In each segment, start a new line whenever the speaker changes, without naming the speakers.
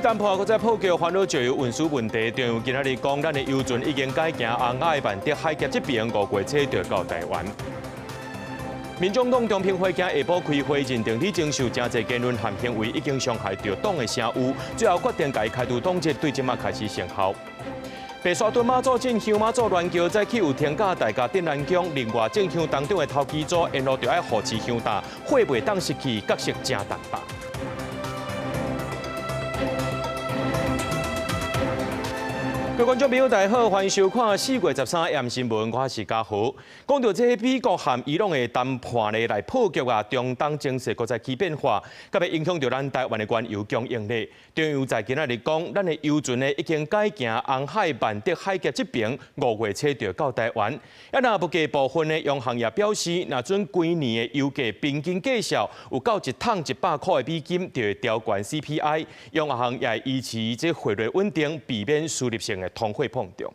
谈判搁再破局，烦恼石油运输问题。中油今仔日讲，咱的油船已经改行红海万德海峡这边5月初就到台湾。民众党中评会今下晡开会，认定李经受真侪言论和行为已经伤害到党的声誉，最后决定改开除党籍，对即马开始生效。白沙屯妈祖镇香妈祖乱桥早起有天价大家点燃姜，另外镇香当中的头机组沿路就要护持香担，火袂当失去，角色真淡薄。各位观众朋友，大家好，欢迎收看4月13日新闻，我是嘉豪。讲到这美国和伊朗的谈判来破局啊，中东情势搁再起变化，甲要影响到咱台湾的原油供应链。中油在今仔日讲，咱的油船呢已经改行红海万德海峡这边5月初就到台湾。也若不计部分呢，用行业表示，若准规年的油价平均计效有到100块的美金，就会调悬 CPI。用行业维持这汇率稳定，避免输入性的通货膨胀。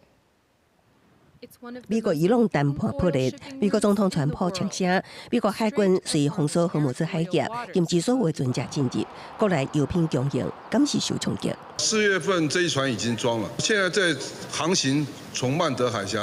美国伊朗谈判破裂，美国总统川普呛声，美国海军随封锁荷姆兹海峡，禁止所有船只进入，国内油品供应敢是受冲击。
4月份这一船已经装了，现在在航行从曼德海峡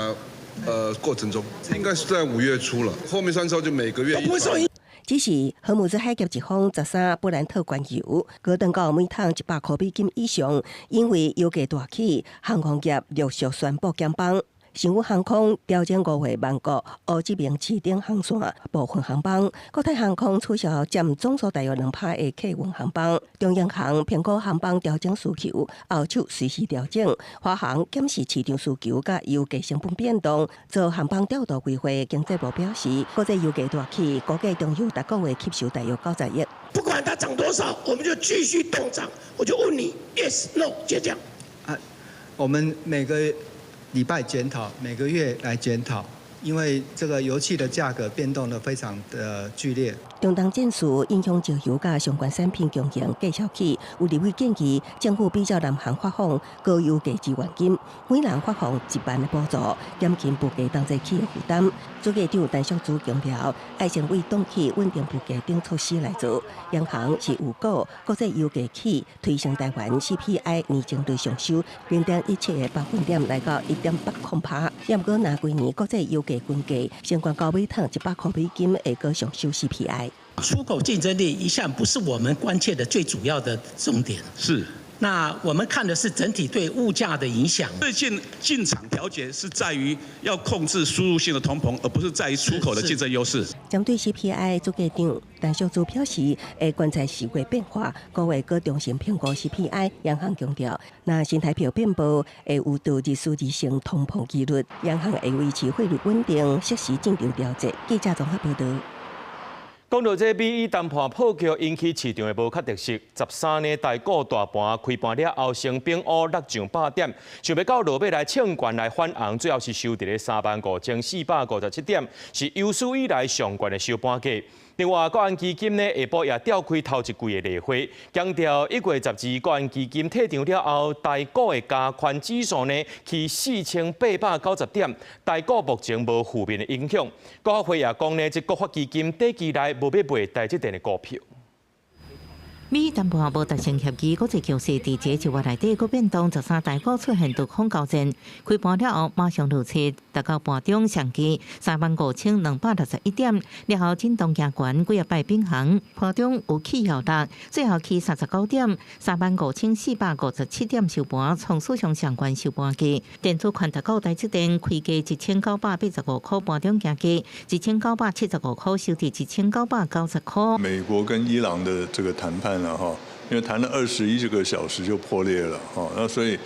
过程中，应该是在5月初了，后面3艘就每个月一船。
只是荷姆兹海峡一方13布兰特原油高登到每桶100块美金以上，因为油价大起，航空业陆续宣布减班。新宇航空调整5月曼谷欧这边市顶航线部分航班，国泰航空取消占总数大约2%的客运航班，中央航评估航班调整需求，后手随时调整。华航检视市场需求甲油价成本变动，做航班调度规划经济部表示，国际油价大起，估计中油每个月吸收大约90亿。
不管它涨多少，我们就继续动涨。我就问你 ，yes no， 就这样。
我们每个礼拜检讨，每个月来检讨，因为这个油气的价格变动得非常的剧烈。
中东战事影响石油甲相关产品供应计效起，有立委建议政府比照南韩发放高油价支援金，每人发放1万的补助，减轻物价当地企业负担。主计长陈淑珠强调，爱先为短期稳定物价等措施来做。央行是预估国际油价起推升台湾 CPI 年增率上修0.17%来到1.80%。也不过，若规年国际油价均价相关到每桶100块美金，会个上修 CPI。
出口竞争力一向不是我们关切的最主要的重点。
是。
那我们看的是整体对物价的影响。
最近进场调节是在于要控制输入性的通膨，而不是在于出口的竞争优势。
针对 CPI， 主计长陈淑珠表示，会观察4月变化，5月各重新评估 CPI。央行强调，若新台币变薄，会有导致数字性通膨几率。央行会维持汇率稳定，适时正常调节。记者综合报道。
讲到这美伊谈判破局，引起市场的无确定性。13年大股大盘开盘了后，成冰乌落上8点，想要到落尾来抢quyền来反红，最后是收伫咧35457点，是有史以来上悬的收盘价。另外，国安基金呢下晡也召开头一季的例会，强调1月12国安基金退场了后，台股的加权指数呢去4890点，台股目前无负面的影响。国发会也讲呢，这国发基金短期内无要卖台积电的股票。
美谈判无达成协议，国际局势伫这1月内底，佫变动13大股出现多空交战，开盘了后马上落车，达到盘中上期35261点，了后震动行悬，几摆并行，盘中有起摇落，最后起39点35457点收盘，创史上上悬收盘价。电子款达到台积电开价1985块，盘中行价1975块，收伫1990块。
美国跟伊朗的这个谈判。因为谈了21个小时就破裂了，那所以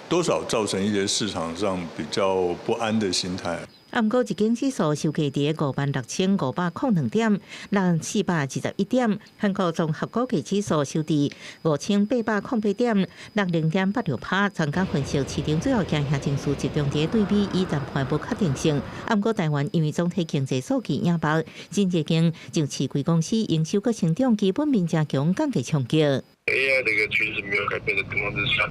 多少造成一些市场上比较不安的心态。
不过，日经指数收价伫56502点，6421点；韩国综合国际指数收伫5808点，60.86%。专家分析，市场最后惊吓情绪集中伫对美伊谈判不确定性。不过，台湾因为总体经济数据硬薄，真日经就市贵公司营收佮成长基本面加强，降低冲击。
AI 的一个趋势没有改变的情况之下，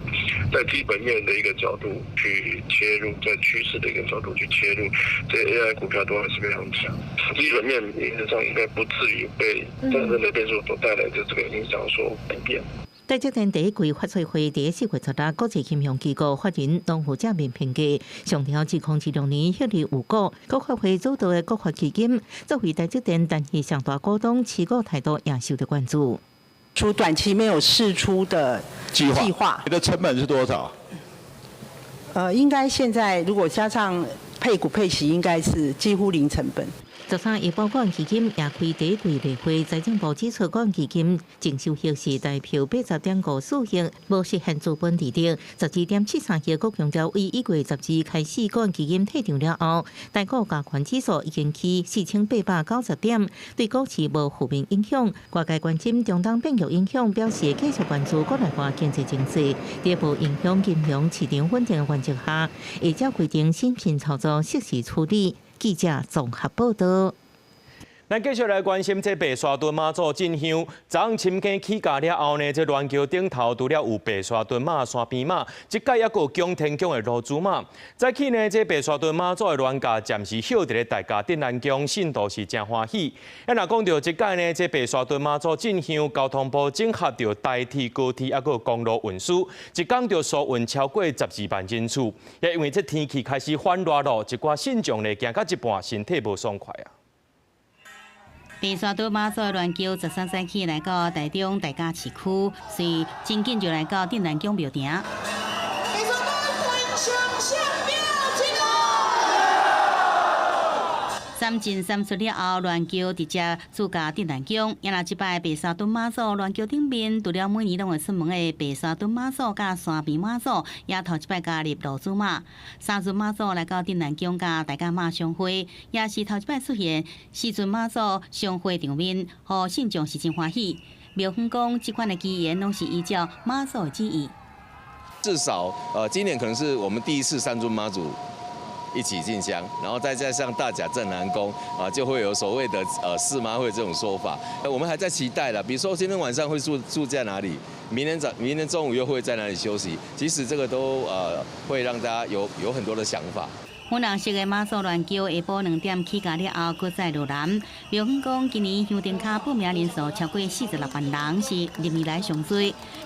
在基本面的一个角度去切入，在趋势的一个角度去切入，这 AI 股票都还是非常强。基本面原则上应该不至于被战争的变数所带来的这个影响所改变。
在这天第一季发催会第4月16日，国际金融机构法人当负责面评价上调至2026年迄日有股，国发会主导的国发基金，作为台积电单一上大股东持股态度也受到关注。
出短期没有释出的计划，
你的成本是多少？
应该现在如果加上配股配息，应该是几乎零成本。
13亿保管基金也开第一季例会，财政部指出，管基金净收益是代表80.54亿，无实现资本利得12.73亿。国强调，为1月12日开始管基金退场了后，台股加权指数已经起4890点，对股市无负面影响。外界关心中东变局影响，表示继续关注国内外经济情势，第一步影响金融市场稳定的原则下，会照规定审慎操作，适时处理。记者综合报道。
咱继续来关心这白沙屯妈祖进香，昨昏深更起驾了后呢，这銮桥顶头除了有白沙屯妈山边马，即届也有江天宫的罗珠马。早起呢，这白沙屯妈祖的銮驾暂时休伫咧大甲镇南宫，信徒是真欢喜。若讲到即届呢，这白沙屯妈祖进香，交通部整合着台铁、高铁，还有公路运输，一天就疏运超过12万人次。也因为这天气开始反热咯，一寡信众呢行到一半，身体无爽快啊。
白沙屯妈祖的銮桥13早起来到台中大甲市区，随真紧就来到镇南宫庙埕。三进三出了后，銮桥直接驻驾镇南宫。也那即摆白沙屯妈祖銮桥顶面，除了每年拢会出门的白沙屯妈祖甲山边妈祖，也头一摆加入罗珠马。三尊妈祖来到镇南宫甲大甲妈相会，也是头一摆出现四尊妈祖相会场面，互信众是真欢喜。庙方讲，这款的机缘拢是依照妈祖的旨意。
至少今年可能是我们第一次三尊妈祖一起进香，然后再加上大甲镇南宫就会有所谓的四妈会这种说法。我们还在期待啦，比如说今天晚上会住在哪里，明天中午又会在哪里休息。其实这个都会让大家有很多的想法。
粉红色的妈祖銮桥下晡2点起驾了后，搁再落南。庙方讲，今年香灯卡报名人数超过46万人，是历年来上多。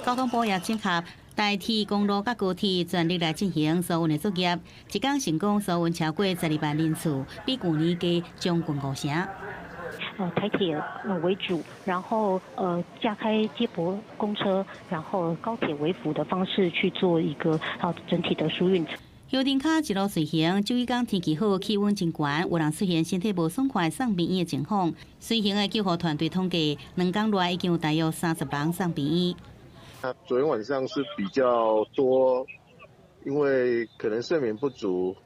交通部也整合台铁、公路甲高铁全力来进行疏运的作业，一天成功疏运超过12万人次，比去年加将近5成。
台铁为主，然后加开接驳公车，然后高铁为辅的方式去做一个整体的疏运。
香灯卡一路随行，周一天天气好，气温真悬，有人出现身体无爽快送病院的情况。随行的救护团队统计，2天内已经有大约30人送病院。
昨天晚上是比较多，因为可能睡眠不足，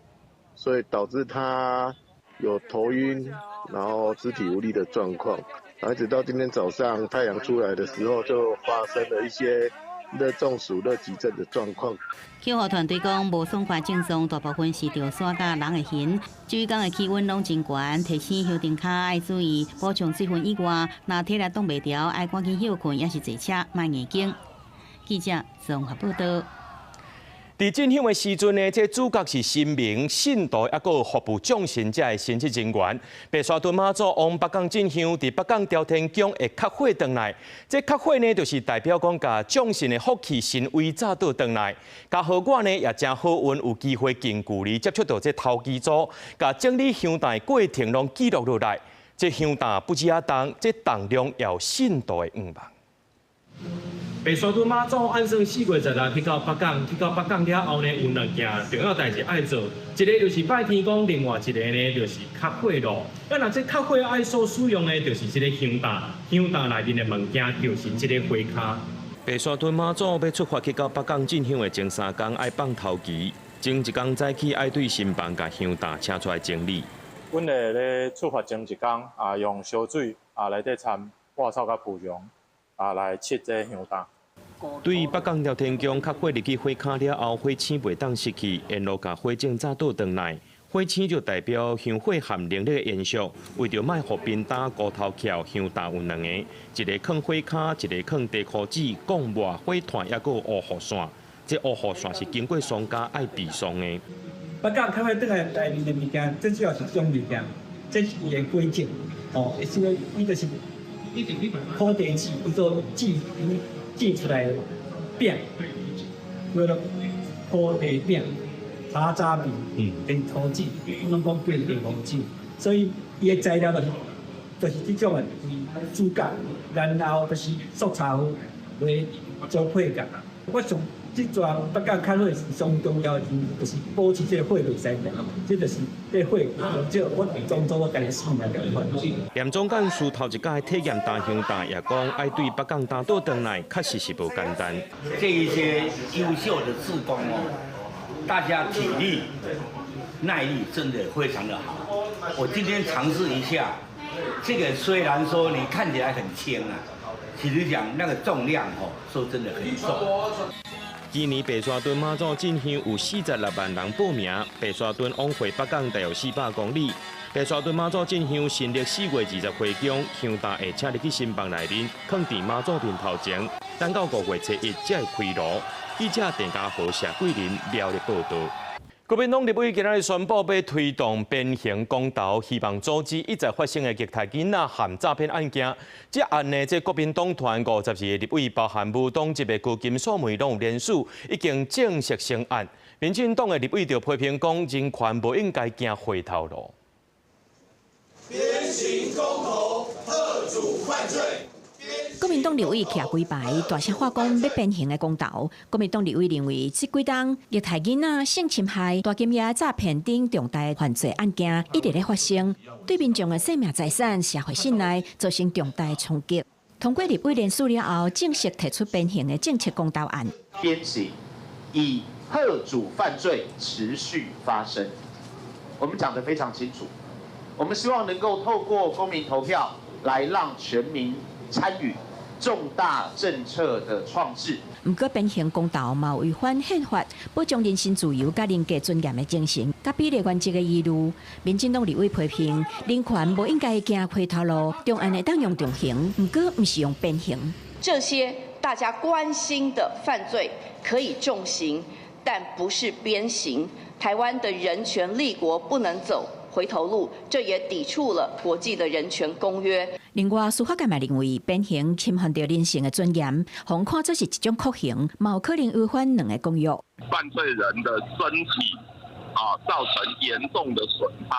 所以导致他有头晕，然后肢体无力的状况。然后直到今天早上太阳出来的时候，就发生了一些热中暑、热急症的状况。
救护团队讲，无爽快症状大部分是着山甲人的痕，周一天的气温拢真悬，提醒香灯卡爱注意补充水分以外，若体力挡袂调，爱赶紧休困，也是坐车卖眼睛。记者综合报道。在
进香的时阵呢，这主角是神明、信徒，还有服务众神者的神职人员。白沙屯妈祖往北港进香，伫北港朝天宫会较火回来。这较火呢，就是代表讲甲众神的福气神威早倒回来。甲好我呢也真好运，有机会近距离接触到这头基组，甲整理香弹过程拢记录落来。这香弹不止啊重，这重量也有信徒的愿望。
白沙屯妈祖按算4月16日去到北港，了后呢，有2件重要代志爱做，一个就是拜天公，另外一个呢就是较火炉。那这较火爱所使用呢，就是这个香弹，香弹内面的物件就是这个火卡。
白沙屯妈祖要出发去到北港进香的前3天爱放头旗，前1天早起爱对新房甲香弹请出来整理。
阮会咧出发前1天用烧水内底掺瓦草甲蒲蓉。来切这香弹。
对北港朝天宫较火入去火卡了后，火星袂当失去，沿路甲火种早倒转来。火星就代表香火含能力的延续，为着卖互冰打高头桥香弹有2个，一个放火卡，一个放地壳子、广末、火团，还有乌雨线。这乌雨线是经过商家爱避霜的。
北港较火倒来内面的物件，最主要是种物件，这是伊的规则。哦，是伊就是。铺地纸，叫做纸煎出来的饼，为了铺地饼、茶渣米、跟土子，拢讲对地土子，所以伊的材料就是这种的猪肝，然后就是素茶糊来做配角。我上这桩北港开会是上重要的，就是保持这个会袂使掉，这就是这会，这我当初我家己想来的办法。
严总干事头一届体验大乡大，也讲爱对北港打倒转来，确实是不简单。
这一些优秀的志工哦，大家体力、耐力真的非常的好。我今天尝试一下，这个虽然说你看起来很轻啊，其实讲那个重量哦，说真的很重。
今年白沙屯妈祖进香有46万人报名，白沙屯往回北港大约400公里。白沙屯妈祖进香新历4月20会中，香大会请入去新房内面，放伫妈祖面头前，等到5月7日才会开锣。记者陈家豪、谢桂林苗栗报道。国民党立委今日宣布要推动鞭刑公投，希望阻止一再发生的虐待囡仔含诈骗案件。这案呢，这国民党团52个立委，包含无党籍的旧金所媒拢有联署，已经正式成案。民进党的立委就批评讲，人权无应该行回头路。
鞭刑公投，遏阻犯罪。
国民党立委徛几排，大声喊讲要鞭刑的公投。国民党立委认为，这几档虐待囡仔、性侵害、大金额诈骗等重大犯罪案件一直在发生，对民众的生命财产、社会信赖造成重大冲击。通过立委联署了后，正式提出鞭刑的政策公投案。
鞭刑以遏阻犯罪持续发生，我们讲得非常清楚。我们希望能够透过公民投票来让全民参与重大政策的创制。
不过，鞭刑公投嘛违反宪法保障人身自由、甲人格尊严的精神，甲比例原则的义务。民进党立委批评，人权无应该行回头路，重案会当用重刑，不过不是用鞭刑。
这些大家关心的犯罪可以重刑，但不是鞭刑。台湾的人权立国不能走回头路，这也抵触了国际的人权公约。
另外，司法界也认为，鞭刑侵犯到人性的尊严，红看这是一种酷刑，嘛有可能违反两个公约。
犯罪人的身体造成严重的损害，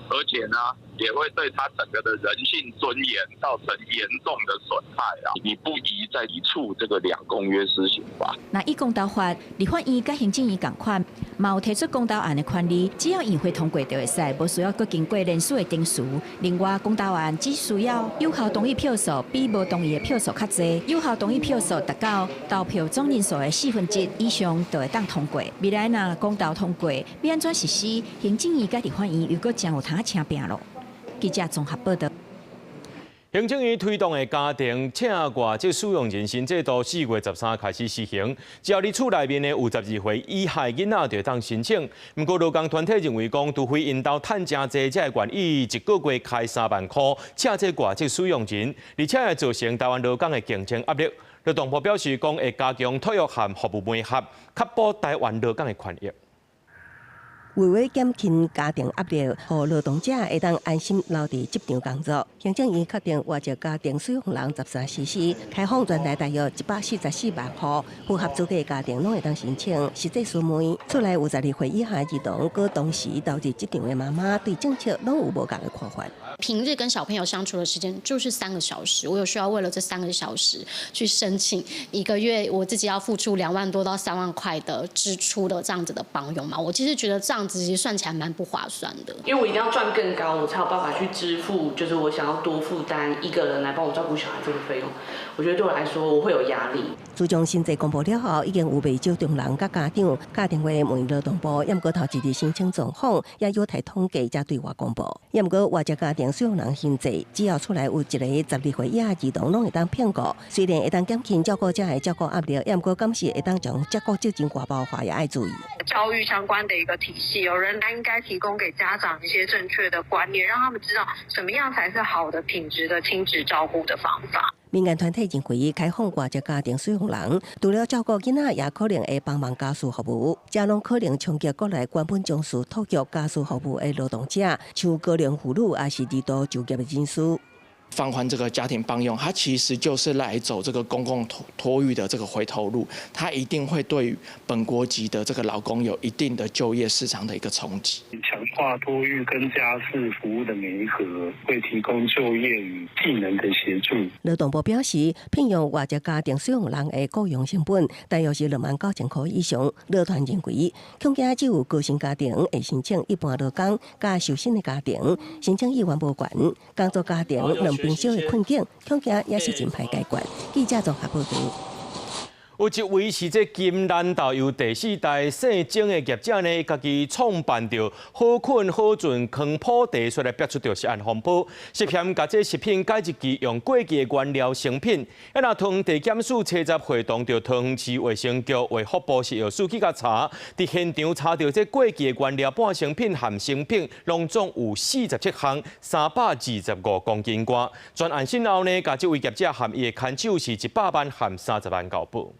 而且呢，也会对他整个的人性尊严造成严重的损害啊！你不宜再抵触这个2公约施行法。
那以公投法，立法院甲行政院同款，嘛有提出公投案的权利，只要议会通过就会使，无需要搁经过联署的定数。另外，公投案只需要有效同意票数比无同意的票数较侪，有效同意票数达到投票总人数的1/4以上，就会当通过。未来若公投通过，要安怎实施？行政院甲立法院又搁将有通请拼咯。记者综合报道。
行政院推动的家庭请外籍使用人身制度4月13开始施行，只要你厝内面的有12岁以下囡仔就当申请。不过劳工团体认为讲，除非因兜趁真济，才会愿意一个月开3万块请这外籍使用人，而且会造成台湾劳工的竞争压力。劳动部表示讲，会加强托育和服务媒合，确保台湾劳工的权益。
为减轻家庭压力，让劳动者会当安心留伫职场工作，行政院确定外籍家庭使用人13cc，开放专台大约144万户，符合资格的家庭拢会当申请。实际数媒出来有12岁以下儿童，佮同时留伫职场的妈妈，对政策拢有无同的看法。
平日跟小朋友相处的时间就是3个小时，我有需要为了这3个小时去申请1个月，我自己要付出2万多到3万块的支出的这样子的帮佣嘛，我其实觉得这样子其实算起来蛮不划算的。
因为我一定要赚更高，我才有办法去支付，就是我想要多负担1个人来帮我照顾小孩这个费用，我觉得对我来说我会有压力。
自从新制公布了后，已经有未少中人甲家长打电话问劳动部，也毋过头一日申请状况，也有待统计才对外公布。也毋过外籍家庭使用人新制，只要出来有一个12岁以下儿童，拢会当骗过。虽然会当减轻照顾者的照顾压力，也毋过敢是会当将照顾酒精挂包化，也爱注意。
教育相关的一个体系，有人应该提供给家长一些正确的观念，让他们知道什么样才是好的品质的亲子照顾的方法。
民间团体认为，开放外籍家庭使用人，除了照顾囡仔，也可能会帮忙家事服务，这拢可能冲击国内原本从事托育家事服务的劳动者，像高龄妇女也是2度就业的人士。
放宽这个家庭帮用，它其实就是来走这个公共托育的这个回头路，它一定会对于本国籍的这个劳工有一定的就业市场的一个冲击。
强化托育跟家事服务的媒合，会提供就业与技能的协助。
劳动部表示，聘用外籍家庭使用人的雇佣成本大约是29000块以上。劳团认为，恐惊只有高薪家庭会申请一般劳工，加受薪的家庭申请意愿无悬，工作家庭两边少的困境，恐惊也是真歹解决。记者综合报道。
有一位是这金兰豆油第4代姓曾的业者呢，家己创办着好困好准康普地，出来逼出着食安环保，涉嫌甲这食品改一期用过期的原料成品。若汤地检署车闸会同着桃园市卫生局为福部食药署去甲查，伫现场查到这过期的原料半成品含成品，拢总有47项，325公斤多。专案审后呢，甲这位业者含伊的看守是100万含30万交保。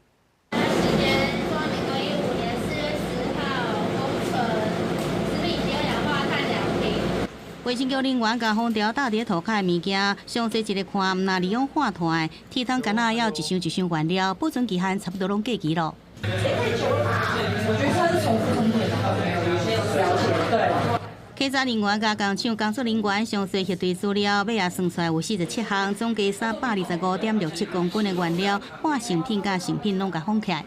卫生局人员甲封条搭伫涂骹的物件，详细一个看，毋若利用化团的，铁桶干那要一箱一箱原料，保存期限差不多拢过期咯。
这太久了吧？我觉得它是重复成本的，
稽查人员甲工厂工作人员详细核对资料，尾也算出来有47项，总计325.67公斤的原料，半成品甲成品拢甲封起来。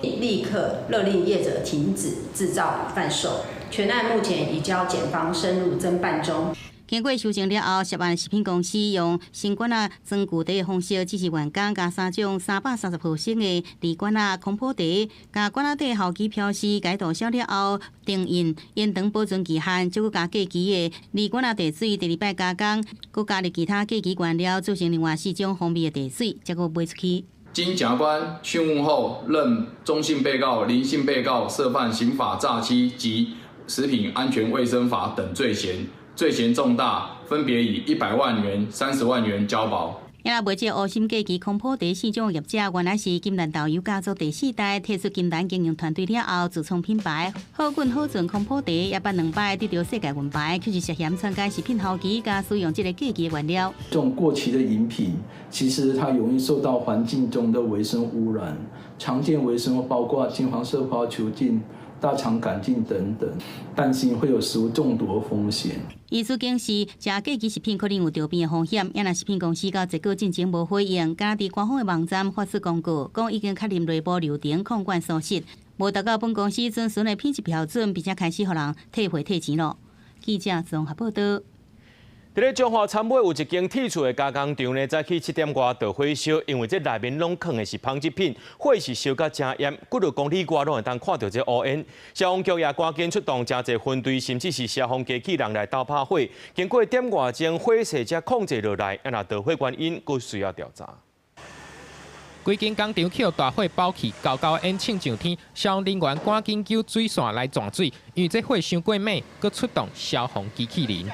立刻勒令业者停止制造与贩售。全案目前移交检方深入侦办中。
经过修正了后，涉案食品公司用新管啊装具袋的方式指示员工加3种330%的铝管啊空破袋，加管啊底后期标示解冻消了后定印延长保存期限，再加过期的铝管啊茶水，第2摆加工，佮加入其他过期原料，组成另外4种封闭的茶水，才佮卖出去。
经检察官讯问后，认中性被告、林姓被告涉犯刑法诈欺及食品安全卫生法等罪嫌，罪嫌重大，分别以100万元、30万元交保。
也卖这乌心过期空普茶4种业者，原来是金兰豆油家族第4代，退出金兰经营团队了后，自创品牌好滚好准空普茶，也办2摆得到世界银牌，却是涉嫌篡改食品号期，加使用这个过期原料。
这种过期的饮品，其实它容易受到环境中的微生污染，常见微生物包括金黄色花球菌、大肠杆菌等等，担心会有食物中毒的风险。
医师警示，食过期食品可能有着病的风险。也若食品公司到截稿进前无回应，敢伫官方的网站发出公告，讲已经确认内部流程控管疏失，无达到本公司遵循的品质标准，并且开始予人退货退钱咯。记者综合报道。伫咧彰化参尾有一间铁厝的加工厂呢，早起7点外就火烧，因为这内面拢藏的是纺织品，火是烧甲真严，几多公里外拢会当看到这乌烟。消防局也赶紧出动真侪分队，甚至是消防机器人来斗拍火。经过点外钟，火势才控制落来，若导火原因，佫需要调查。
规间工厂起大火爆起，高高烟冲上天，消防人员赶紧救水线来断水，因为这火伤过猛，佫出动消防机器人。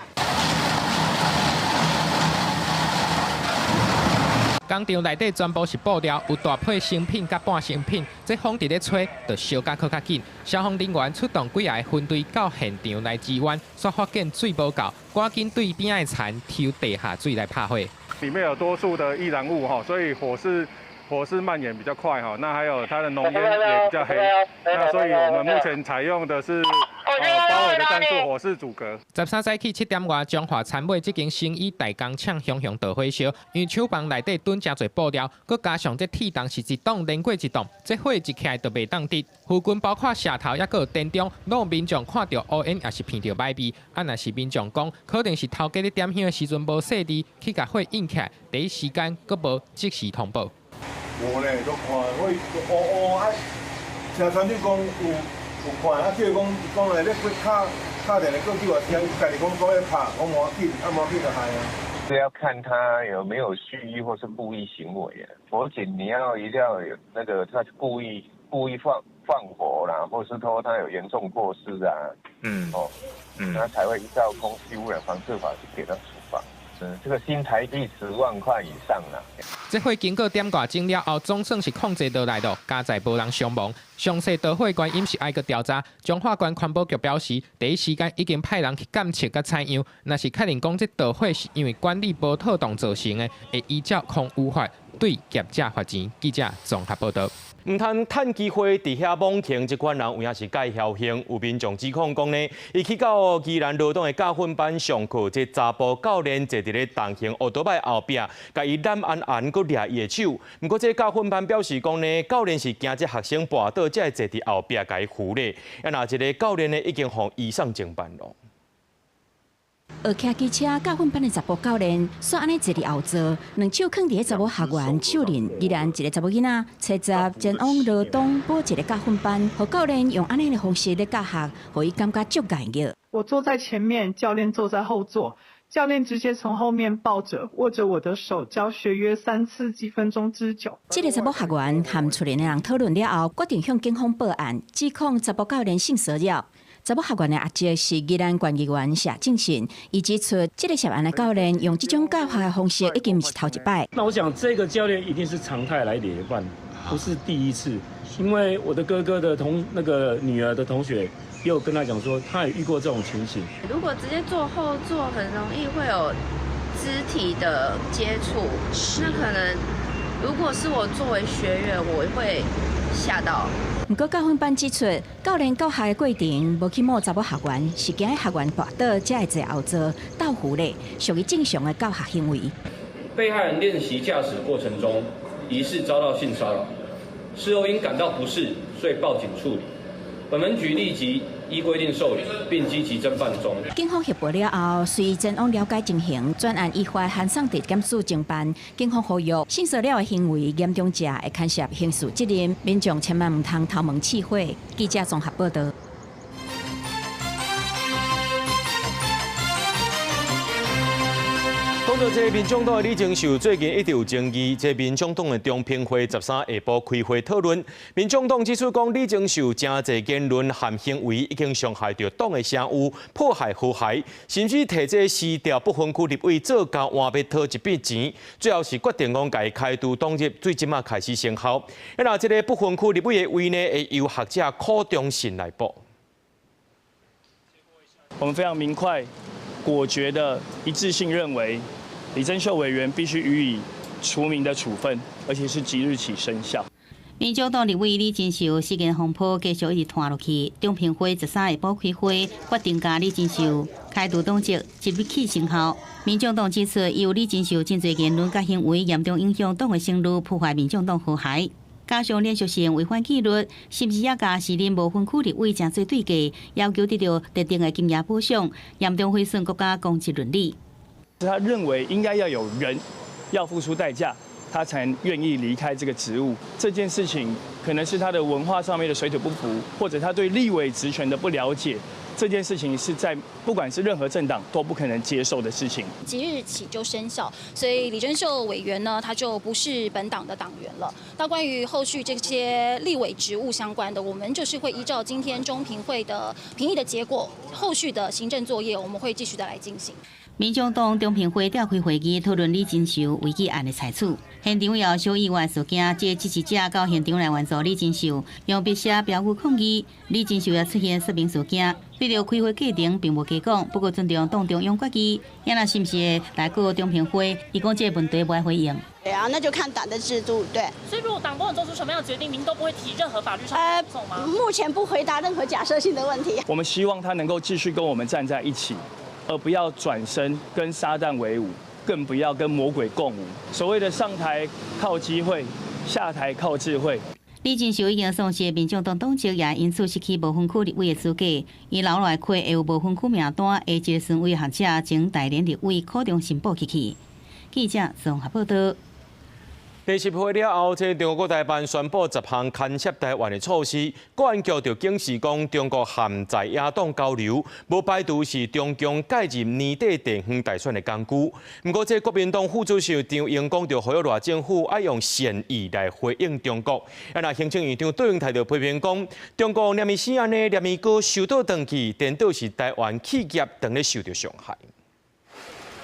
工厂内底全部是布料，有大批成品甲半成品，这风伫咧吹，就烧甲搁较紧。消防人员出动几个分队到现场来支援，却发现水无够，赶紧对边仔田抽地下水来拍火。
里面有多数的易燃物哈，所以火势蔓延比较快哈。那还有它的浓烟也比较黑，那所以我们目前采用的是包围的战术，火势阻隔。
13早起7点外，彰化参尾这间生意大工厂熊熊大火烧，因为厂房内底囤真侪布料，佮加上这铁档是一栋连过一栋，这火一起来就袂当滴。附近包括社头也佮电中，拢有民众看到乌烟也是闻到歹味。啊，若是民众讲，可能是头家咧点香的时阵无细致，去甲火引起来，第一时间佮无及时通报。
无咧，都看我乌啊，听传长讲有看，啊，叫伊讲来咧敲电来过去我听，家己讲咧拍，我无要紧，啊无要紧就害啊。
是要看他有没有蓄意或是故意行为啊。火警你一定要有那个他故意放火啦，或是说他有严重过失啊，他才会依照空气污染防治法去给他处罚。这个新台币10万块以上啦。
这会经过点挂整了后，总算是控制到来了，加在无人伤亡。详细倒会原因是爱个调查。中华关环保局表示，第一时间已经派人去监测甲采样，若是确定讲这倒会是因为管理无妥当造成的，会依照空污法对业者罚钱。记者综合报道。
唔通趁机会伫遐网庆，这款人有影是介侥幸。有民众指控讲呢，伊去到宜兰罗东的教训班上课，这查甫教练坐伫咧同行奥多摆后壁，甲伊揽安，佮掠伊的手。不过这教训班表示讲呢，教练是惊这学生绊倒，才会坐伫后壁甲伊扶咧。那一个教练呢，已经互移送侦办咯。
学骑机车教训班的查甫教练，煞安尼坐伫后座，两手放伫个查某学员手里。依然一个查某囡仔，车閘前往羅東報一個教訓班，和教練用安尼的方式咧教學，互伊感覺足解嘅。
我坐在前面，教練坐在後座。教練直接從後面抱着握着我的手，教學約3次，幾分鐘之久。
這個查某學員和厝裡的人討論了後，決定向警方報案，指控查甫教練性騷擾。查某學員的阿姐是宜蘭縣議員謝正信，伊指出，這個涉案的教練用這種教學的方式已經不是頭一擺。
那我想，這個教練一定是常態來連貫，不是第一次。因為我的哥哥的女兒的同學也有跟他講說，他也遇過這種情形。
如果直接坐後座，很容易會有肢體的接觸，那可能如果是我作為學員，我會嚇到。
不過教訓班指出，教練教學的過程無去摸查某學員，是驚學員跌倒才會坐後座倒扶咧，屬於正常的教學行為。
被害人練習駕駛過程中，疑似遭到性騷擾，事後因感到不適，所以報警處理。本門局立即依規定受理，並積極偵辦中。
警方協報了後，隨前往了解情形，專案依法函送地檢署偵辦。警方呼籲性騷擾的行為嚴重者會牽涉刑事責任，民眾千萬唔通頭毛刺火。記者綜合報道。
讲到这民众党的李正秀，最近一直有争议。这民众党的中评会13下晡开会讨论，民众党指出讲李正秀真侪言论和行为已经伤害到党的声誉，迫害和谐，甚至提这4条不分区立委做交换要讨一笔钱，最后是决定讲改开除党籍，最即马开始生效。那这个不分区立委的位呢，会由学者柯中信来报。
我们非常明快、果决的一致性认为。李正秀委员必须予以除名的处分，而且是即日起生效。
民众党立委李正秀事件风波继续一直拖落去，中评会13下晡开会，决定将李正秀开除党籍，即日起生效。民众党指出，由李正秀真侪言论甲行为严重影响党的声誉，破坏民众党和谐，加上连续性违反纪律，甚至也甲时任无分区立委真侪对价，要求得到特定的金额补偿，严重毁损国家公职伦理。
他认为应该要有人要付出代价，他才愿意离开这个职务。这件事情可能是他的文化上面的水土不服，或者他对立委职权的不了解。这件事情是在不管是任何政党都不可能接受的事情。
即日起就生效，所以李正秀委员呢，他就不是本党的党员了。那关于后续这些立委职务相关的，我们就是会依照今天中评会的评议的结果，后续的行政作业我们会继续的来进行。
民众党中评会召开会议讨论李正秀违纪案的裁处，现场有小议员事件，这支持者到现场来援助李正秀，用笔写标语抗议。李正秀也出现说明事件，对着开会过程并无加讲，不过尊重党中央决议，也那是不是来过中评会，伊讲这个问题不爱回应。
对啊，那就看党的制度，对。
所以如果党不能做出什么样的决定，您都不会提任何法律上的诉讼吗？
目前不回答任何假设性的问题。
我们希望他能够继续跟我们站在一起。而不要转身跟撒旦为伍，更不要跟魔鬼共舞。所谓的上台靠机会，下台靠智慧。
李正秀已经丧失民众党党籍，也因此失去无分区立委的资格。伊留来会会有无分区名单，下一顺位学者经代理立委柯中信报起去。记者综合报道。第10会了后，这中国台办宣布10项牵涉台湾的措施。国安局就警示讲，中国含在野党交流，无排除是中共介入年底地方大选的工具。不过，这国民党副主席张英讲，就呼吁赖政府爱用善意来回应中国。那行政院长对应态度批评讲，中国念伊死安尼，念伊哥受到登记，颠倒是台湾企业等咧受到伤害。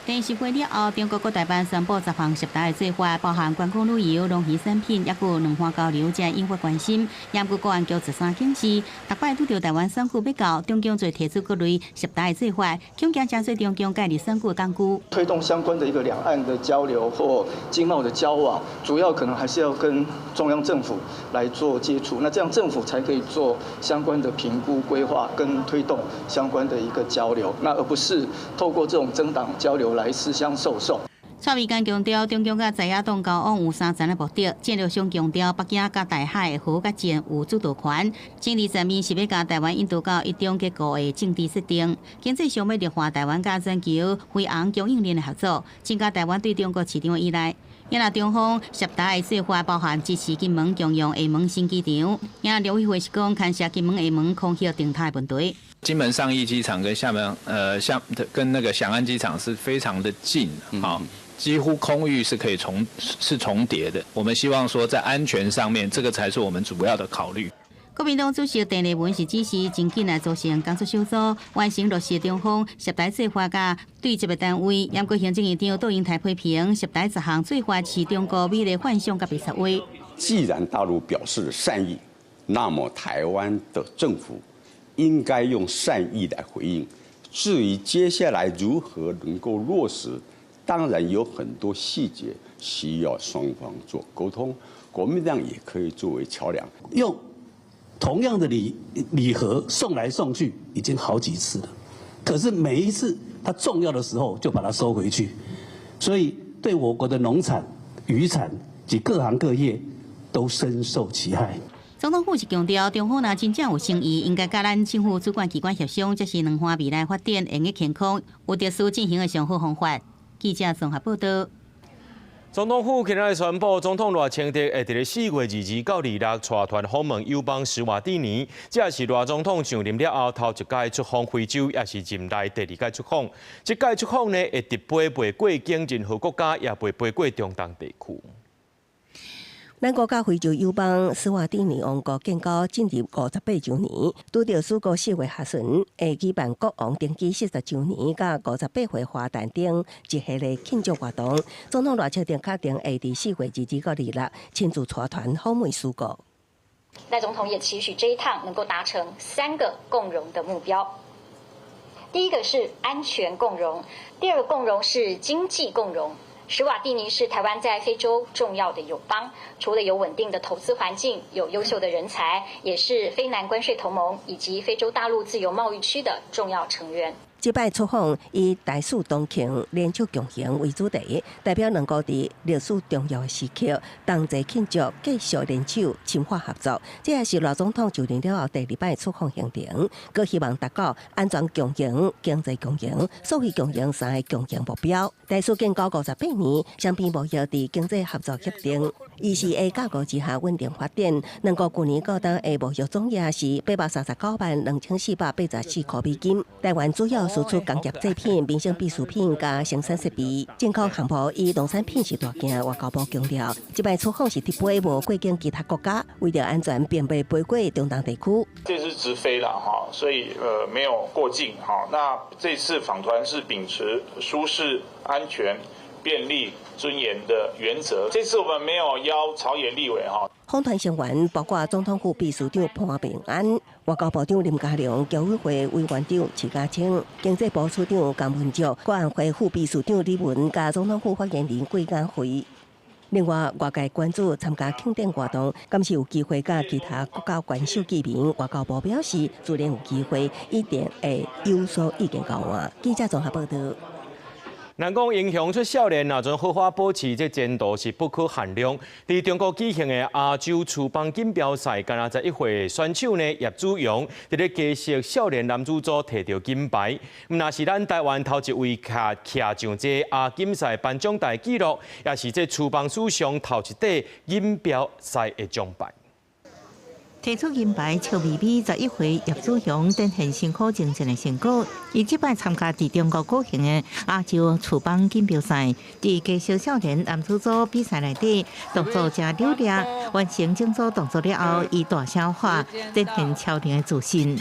第10回了后，中国各台办宣布10项10大做法，包含观光旅游、农渔产品，抑有文化交流，才引发关心。严国安局13警示，逐摆拄到台湾选举要到，中共就提出各类10大做法，恐惊加速中共介入选举的工具。
推动相关的一个两岸的交流或经贸的交往，主要可能还是要跟中央政府来做接触，那这样政府才可以做相关的评估、规划跟推动相关的一个交流，那而不是透过这种政党交流来私相授受。
蔡美干强调，中共甲在野党交往有3层的目的，战略上强调北京甲台海的核甲战有主导权，政治层面是要甲台湾引导到一种结构的政治设定，经济上要弱化台湾甲全球飞航供应链的合作，增加台湾对中国市场的依赖。也那中方10大的做法包含支持金门共用厦门新机场，也那刘议会是讲牵涉金门厦门空隙定态问题。
金门上义机场跟跟那个响安机场是非常的近，几乎空域是可以重叠的。我们希望说在安全上面，这个才是我们主要的考虑。
国民党主席郑丽文是指示真紧来组成工作小组，完成落实中方10大做法甲对接的单位。严国行政院长杜英台批评10大10项做法是中国美丽幻想甲白话。
既然大陆表示善意，那么台湾的政府应该用善意来回应。至于接下来如何能够落实，当然有很多细节需要双方做沟通，国民党也可以作为桥梁。
用同样的礼盒送来送去已经好几次了，可是每一次它重要的时候就把它收回去，所以对我国的农产、渔产及各行各业都深受其害。
总统府是强调，中方若真正有诚意，应该甲咱政府主管机关协商，这是两岸未来发展会健康、有特殊进行的上好方法。记者综合报道。
总统府今日宣布，总统赖清德会伫4月22到26带团访问友邦施瓦蒂尼，这也是赖总统上任了后头一届出访非洲，也是任内第2届出访。这届出访呢，会直飞过境任何国家，也会飞过中东地区。
咱国家非洲友邦施瓦蒂尼王国建国进入58周年，拄着4月4月下旬会举办国王登基40周年，甲58岁华诞等一系列庆祝活动。总统赖清德确定会伫4月22到26亲自带团访问苏国。
赖总统也期许这一趟能够达成3个共荣的目标。第一个是安全共荣，第二个共荣是经济共荣。施瓦蒂尼是台湾在非洲重要的友邦，除了有稳定的投资环境，有优秀的人才，也是非南关税同盟以及非洲大陆自由贸易区的重要成员。
这摆出访以大使同庆、联手共行为主题，代表两国伫历史重要的时刻，同齐庆祝，继续联手深化合作。这也是赖总统就任了后第2摆出访行程，佮希望达到安全共赢、经济共赢、社会共赢3个共赢目标。大使建国58年，双边贸易伫经济合作协定 ECA 架构之下稳定发展。两国去年各单的贸易总额是839万2484块美金。台湾主要输出工业制品、民生必需品加生产设备，健康项目以农产品是大件。外交部强调，这摆出访是直飞无过境其他国家，为了安全，便被飞过中东地区。
这是直飞了哈，所以没有过境哈。那这次访团是秉持舒适、安全、便利、尊严的原则。这次我们没有邀朝野立委哈。
访团成员包括总统府秘书长潘bình安、外交部长林佳龙、侨委会委员长徐家清、经济部处长江文竹、国安会副秘书长李文加总统府发言人桂安辉。另外，外界关注参加庆典活动，敢是有机会甲其他国家元首见面。外交部表示，自然有机会，一定会有所意见交换。记者综合报道。
人讲影响出少年，若阵好好保持这前途是不可限量。伫中国举行的亚洲厨房锦标赛，今仔11岁选手呢叶子阳，伫咧计时少年男子组摕到金牌。那是咱台湾头一位徛上这亚锦赛颁奖台纪录，也是这厨房史上头一块锦标赛的奖牌。
提出银牌邱美美11岁叶子阳展现辛苦精神的成果。伊即摆参加伫中国举行的亚洲厨房锦标赛，伫计时少年男子组比赛内底，动作真流利，完成整组动作了后，伊大声话展现超人的自信。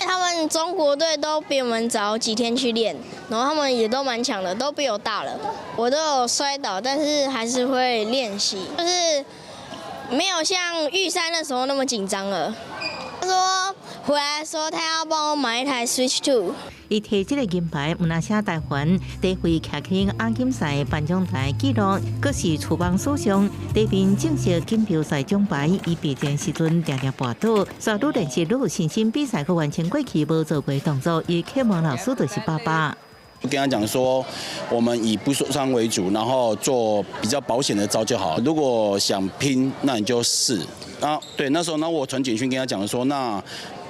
他们
们中国队都比我们早几天去练，然后他们也都蛮强的，都比我大了。我都有摔倒，但是还是会练习，就是没有像玉山那时候那么紧张了。他说回来说他要帮我买一台 Switch 2。
伊摕这个银牌，有那些台湾第一回徛起亚锦赛颁奖台纪录，阁是厨房史上第一面正式锦标赛奖牌。伊备战时阵常常跋倒，所以愈练习愈有信心，比赛去完成过去无做过动作。伊启蒙老师就是爸爸。
我跟他讲说，我们以不受伤为主，然后做比较保险的招就好。如果想拼，那你就试。对，那时候呢，我传简讯跟他讲说，那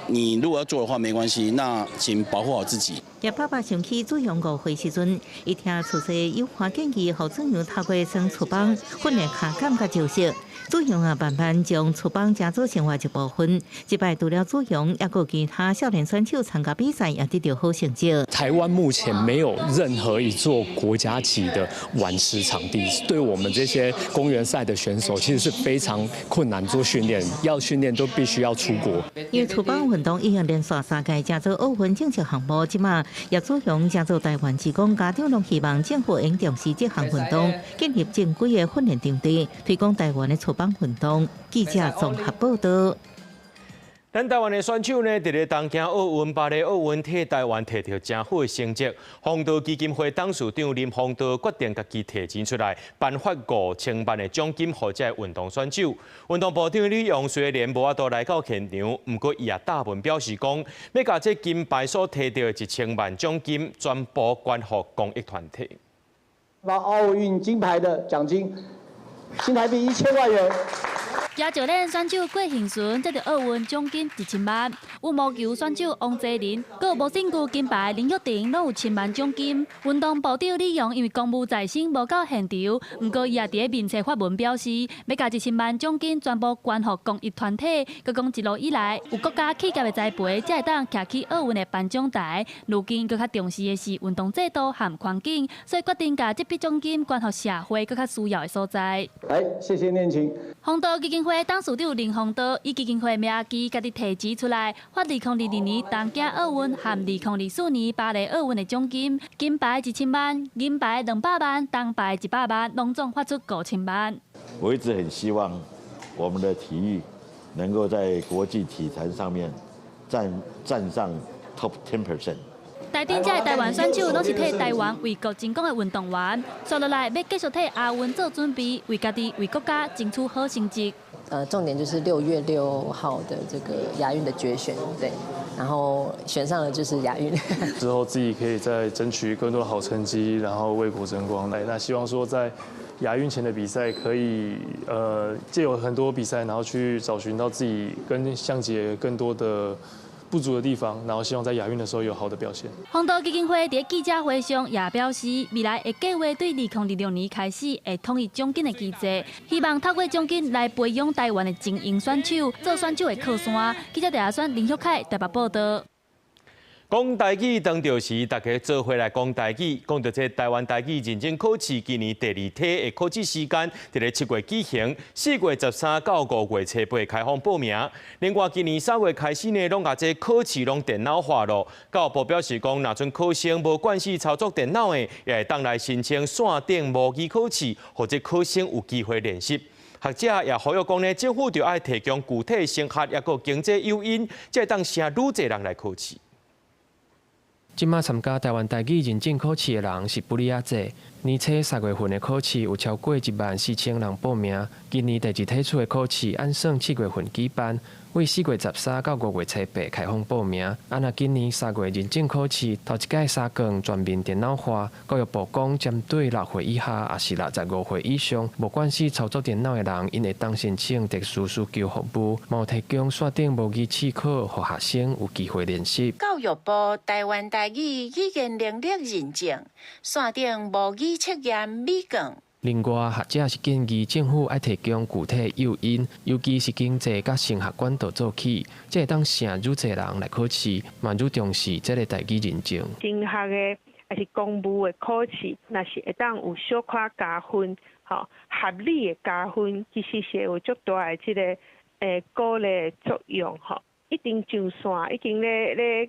你如果要做的话没关系，那请保护好自己。
叶爸爸想起祖雄5岁时阵，伊听厨师有花建议，互祖雄透过生厨房训练脚感甲招式。祖雄慢慢将厨房加做生活一部分。这摆除了祖雄，也有其他少年选手参加比赛，也得到好成绩。
台湾目前没有任何一座国家级的晚市场地，对我们这些公园赛的选手，其实是非常困难做训练。要训练都必须要出国。
因为厨房运动已经连续3届加做奥运正式项目，即马叶祖雄加做台湾职工家长，拢希望政府应重视这项运动，建立正规的训练场地，推广台湾的厨房运动。记者综合报道。
咱台湾的选手呢，伫咧东京奥运、巴黎奥运替台湾摕到真好的成绩。弘道基金会董事长林弘道决定家己摕钱出来，颁发5000万的奖金予这运动选手。运动部长李勇虽然无法度来到现场，不过伊也大文表示讲，要把这金牌所摕到的1000万奖金全部捐予公益团体。
把奥运金牌的奖金，新台币1000万元。
加上咱选手郭幸顺得到奥运奖金1000万，羽毛球选手王泽林、佮无胜区金牌林玉婷拢有1000万奖金。运动部长李勇因为公务在身无到现场，不过伊也伫面册发文表示，要甲1000万奖金全部捐予公益团体。佮讲一路以来有国家企业的栽培，才会当徛起奥运的颁奖台。如今佮较重视的是运动制度和环境，所以决定甲这笔奖金捐予社会佮较需要的所在。
来，谢谢念青。
弘道基金会董事长林弘道以基金会名义，家己提钱出来，发2022年东京奥运和2024年巴黎奥运的奖金，金牌1000万，银牌200万，铜牌100万，拢总发出5000万。
我一直很希望我们的体育能够在国际体坛上面站上 top 10%。
台顶这台湾选手拢是替台湾为国争光的运动员，接落来要继续替亚运做准备，为家己、为国家争取好成绩。
重点就是6月6号的这个亚运的决选，对，然后选上了就是亚运。
之后自己可以再争取更多的好成绩，然后为国争光。那希望说在亚运前的比赛可以借有很多比赛，然后去找寻到自己跟相姐更多的不足的地方，然后希望在亚运的时候有好的表现。
弘道基金会在记者会上也表示，未来会计划对2026年开始会统一奖金的机制，希望透过奖金来培养台湾的精英选手，做选手的靠山。记者台选林旭凯台北报道。
讲台语当着时，大家做伙来讲台语。讲到这台湾台语认证考试，今年第2梯的考试时间伫咧7月举行，4月13到5月初8开放报名。另外，今年3月开始呢，拢把这考试拢电脑化了。教育部表示讲，若阵考生无惯势操作电脑的，也会当来申请线顶模拟考试，或者考生有机会练习。学者也呼吁讲呢，政府就要提供具体升学也个经济诱因，才会当请愈侪人来考试。
即马参加台湾台语认证考试的人是不哩啊济。年初3月份的考试有超过14000人报名，今年第2梯次的考试按算7月份举办，为4月13到5月初8开放报名。若今年3月认证考试头一届3项全面电脑化，教育部讲针对6岁以下也是65岁以上无惯势操作电脑的人，因会当申请特殊需求服务，有提供线顶模拟试考，予学生有机会练习。
教育部台湾台语语言能力认证，线顶模拟测验美讲。
另外，学者是建议政府要提供具体诱因，尤其是经济甲升学管道做起，才会当吸引愈侪人来考试，嘛愈重视这个台语认证。
升学的还是公务的考试，若是会当有小可加分，合理的加分，其实是有足大的这个鼓励作用，一定上线，已经咧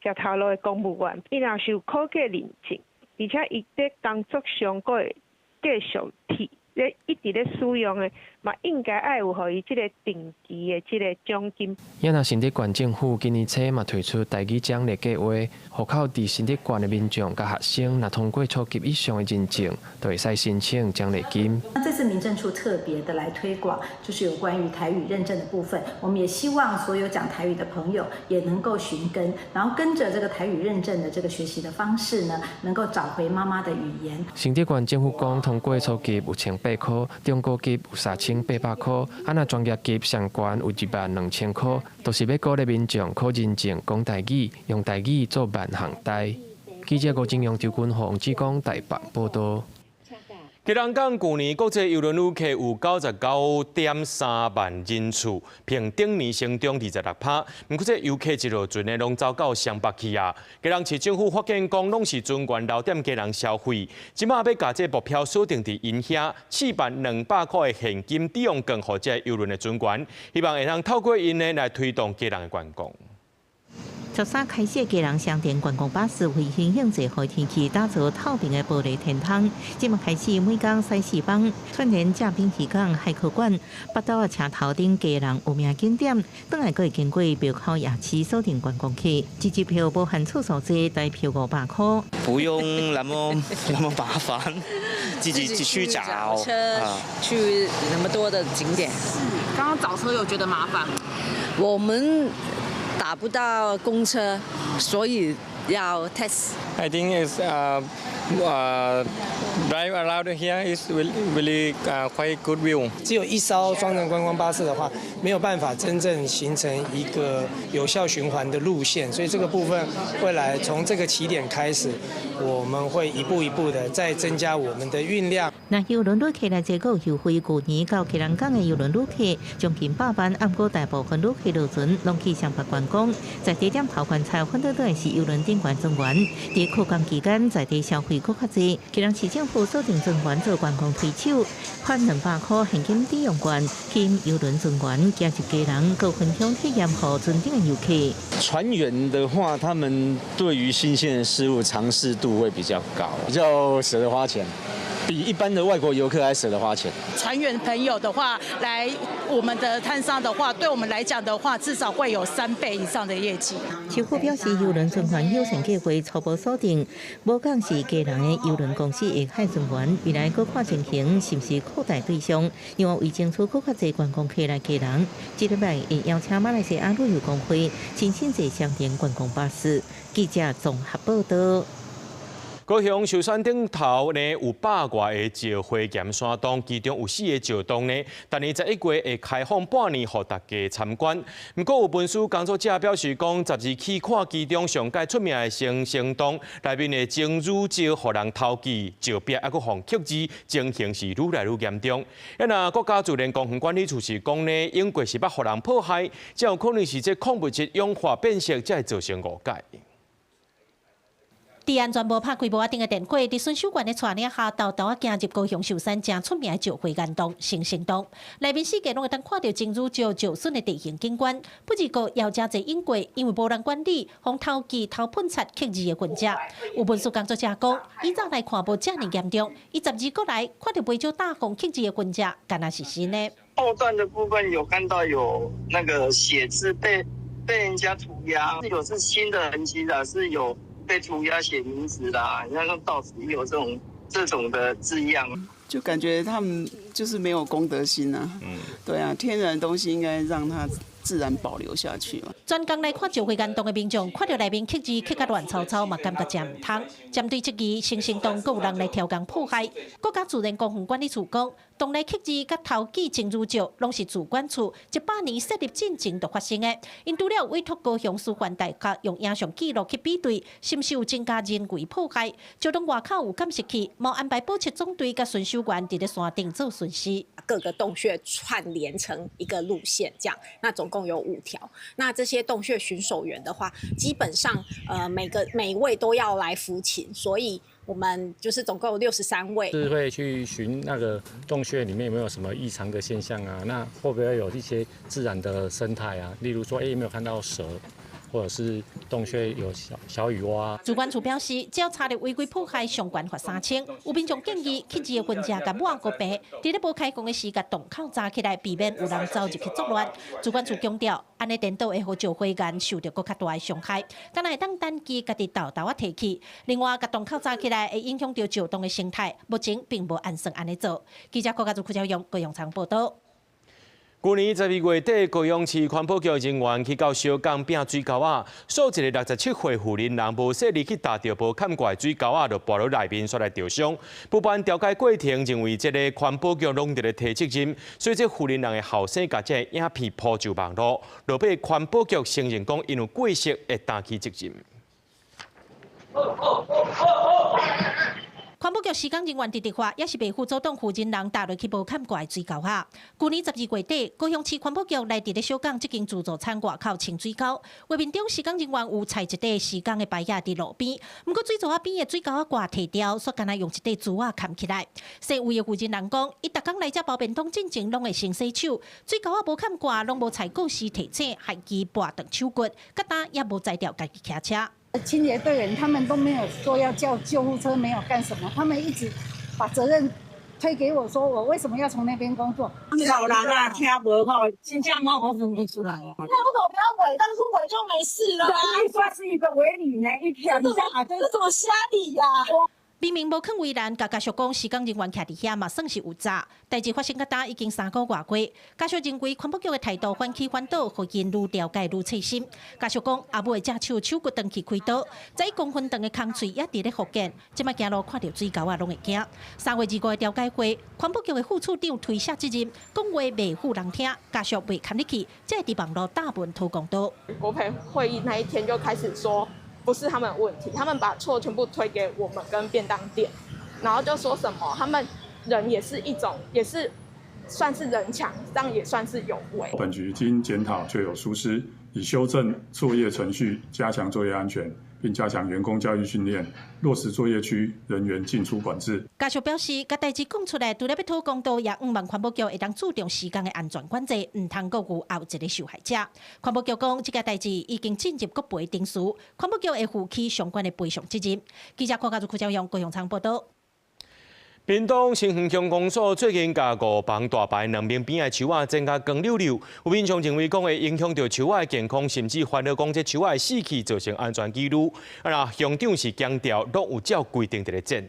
食头路的公务员，伊若是有考过认证，而且伊在工作上佫会继续替咧一直咧使用的，嘛应该爱有互伊即个定期的即个奖金。
也那新德县政府今年初嘛推出台语奖励计划，户口伫新德县的民众甲学生，若通过初级以上的认证，都会使申请奖励金。
那这次民政处特别的来推广，就是有关于台语认证的部分。我们也希望所有讲台语的朋友也能够寻根，然后跟着这个台语认证的这个学习的方式呢，能够找回妈妈的语言。
新德县政府讲，通过初级有1800块，中高级有3800块，啊那专业级上悬有12000块，都是要鼓励民众考认证讲台语，用台语做万项代。记者吴金阳、周君宏、志光台北报道。
吉人讲，去年国际邮轮旅客有99.3万人次，平顶年成长26%。不过，这游客一路船呢，拢走到湘北去啊。吉人市政府发现讲，拢是尊管留点吉人消费，即马要把这目标锁定伫因遐，400-200块的现金抵用更互这邮轮的尊管，希望会通透过因呢来推动吉人的观光。
13开始，基隆商店观光巴士会因应最好天气，打造透明的玻璃天窗。即马开始，每天驶4班，串联嘉宾渔港、海科馆、北岛的车头顶基隆有名景点，当然可以经过庙口夜市锁定观光区。一支票包含厕所费，大票500块。
不用那么麻烦，自己去找
车去那么多的景点。
刚刚找车有觉得麻烦吗？
我们打不到公车，所以要 test。
I think is drive around here is really quite good view.
只有一艘双人观光巴士的话，没有办法真正形成一个有效循环的路线，所以这个部分未来从这个起点开始，我们会一步一步的再增加我们的运量。
那邮轮旅客来这个优惠，去年到基隆港的邮轮旅客将近8万，暗过大部分旅客落船拢去湘北观光，在地点头观察分得是邮轮顶观增员。在课工期间，在地消费更较济。基隆市政府锁定增员做观光推手，款200块现金抵用券，兼邮轮增员加入基隆，各分享体验和尊顶的游客。
船员的话，他们对于新鲜的事物尝试度会比较高，比较舍得花钱。比一般的外国游客还舍得花钱。
船员朋友的话，来我们的摊商的话，对我们来讲的话，至少会有3倍以上的业绩。
市府表示，邮轮循环优先计划初步锁定，无讲是基隆的邮轮公司的海巡员，未来搁看情形是不是扩大对象，因为为争取搁较侪观光客来基隆，这礼拜会邀请马来西亚旅游工会新兴在商店观光巴士。记者综合报道。
高雄寿山顶头呢有100多个石灰岩山洞，其中有4个石洞呢，但年11月会开放半年，予大家参观。不过有文书工作者表示讲，12起看其中上界出名的星星洞内面的晶乳石，予人投机石壁，还佫放刻字，情形是愈来愈严重。那国家自然公园管理处是讲呢，因过是捌予人迫害，才有可能是这矿物质氧化变色，才会造成误解。
治安全部拍开无一定的电火，伫孙守官的带领下，豆豆行入高雄寿山正出名的石灰岩洞、星星洞，内面世界拢会当看到晶乳石石笋的地形景观。不止个要真侪因过，因为无人管理，互投机偷喷漆刻字的群者。有文书工作者讲，以前来看无这么严重，伊12过来看到杯酒大红刻字的群者，敢若是新的。
后段的部分有看到有那个写字被人家涂鸦，有是新的痕迹的，是有。被涂鸦写名字啦，像到此也有这种的字样，
就感觉他们就是没有公德心啊。对啊，天然的东西应该让它自然保留下去嘛。
专工来看石灰岩洞的民众，看到内面刻字刻甲乱糟糟嘛，感觉真唔通。针对这支星星洞，阁有人来挑工迫害。国家自然公园管理处讲，洞内刻字甲投机晶乳石，拢是主管处100年设立进前就发生的。因除了委托高雄师范大学用影像记录去比对，是毋是有增加人为迫害？就当外口有监视器，冇安排保测总队甲巡守员伫咧山顶做巡视。
各个洞穴串联成一个路线，这样，那总共有5条。那这些洞穴巡守员的话，基本上每一位都要来服勤，所以我们就是总共有63位。
是会去寻那个洞穴里面有没有什么异常的现象啊？那会不会有一些自然的生态啊？例如说，有没有看到蛇？或者是洞穴有小雨蛙。
主管处表示，只要查到违规破坏相关罚3000，有民众建议去自分家甲抹个白，伫咧无开工的时甲洞口扎起来，避免有人走入去作乱。主管处强调，安尼颠倒会互照会员受到更较大的伤害，敢若会当单机家己豆豆啊提起。另外，甲洞口扎起来会影响到石洞的生态，目前并无按算安尼做。记者国家组柯兆勇、郭永昌报道。
去年12月底，高雄市环保局人员去到小港拼水沟仔，数一个67岁妇人人无细力去打到无看过水沟仔，就跌落内面，摔来受伤。部办调解过程认为，这个环保局拢伫咧提责任，所以这妇人人的后生甲这影片抛上网络，落尾环保局承认讲，因为过失会担起责任。环保局施工人员伫直话，也是被副组长负责人踏落去无看过的水沟下。去年12月底，高雄市环保局来伫咧小港这间自助餐外口清水沟，画面中施工人员有踩一块施工的牌仔伫路边，不过水槽边的水沟仔挂提掉，煞干那用一块竹仔扛起来。社会的负责人讲，伊逐工来遮包便当进前拢会先洗手，水沟仔无看挂，拢无采购时提醒，害其拔断手骨，甲单也无摘掉家己骑车。
清洁队员他们都没有说要叫救护车，没有干什么，他们一直把责任推给我，说我为什么要从那边工作？
老人啊，听无吼，真正我分不出来啊。那不懂不要伪，当初伪就没事了。对，算是一个伪理呢，一条你这怎么瞎理呀？
明明无肯为难，甲家属讲施工人员徛伫遐嘛算是有诈。代志发生到今已经3个月过，家属认为环保局的态度反起反倒，互因愈了解愈刺心。家属讲阿母的只手骨断去开刀，1公分长的空喙也伫咧复健，即摆行路看到水沟啊拢会惊。3月2日的调解会，环保局的副处长推卸责任，讲话袂唬人听，家属袂堪入去，才会伫网络大文偷公道。
国培会议那一天就开始说。不是他们的问题，他们把错全部推给我们跟便当店，然后就说什么他们人也是一种，也是算是人强，这样也算是有违。
本局经检讨确有疏失，已修正作业程序，加强作业安全，并加强员工教育训练，落实作业区人员进出管制。
家属表示，甲代志讲出来，除了要讨公道，也希望环保局会当注重施工的安全管制，唔通搁有后一个受害者。环保局讲，这件代志已经进入国赔定数，环保局会负起相关的赔偿责任。记者郭家柯兆勇、郭永昌报道。屏东新园乡公所最近甲5房大排2面边的树仔增加光溜溜，有民众认为讲会影响到树仔的健康，甚至烦恼讲这树仔的死去造成安全记录。乡长是强调，拢有照规定伫咧整。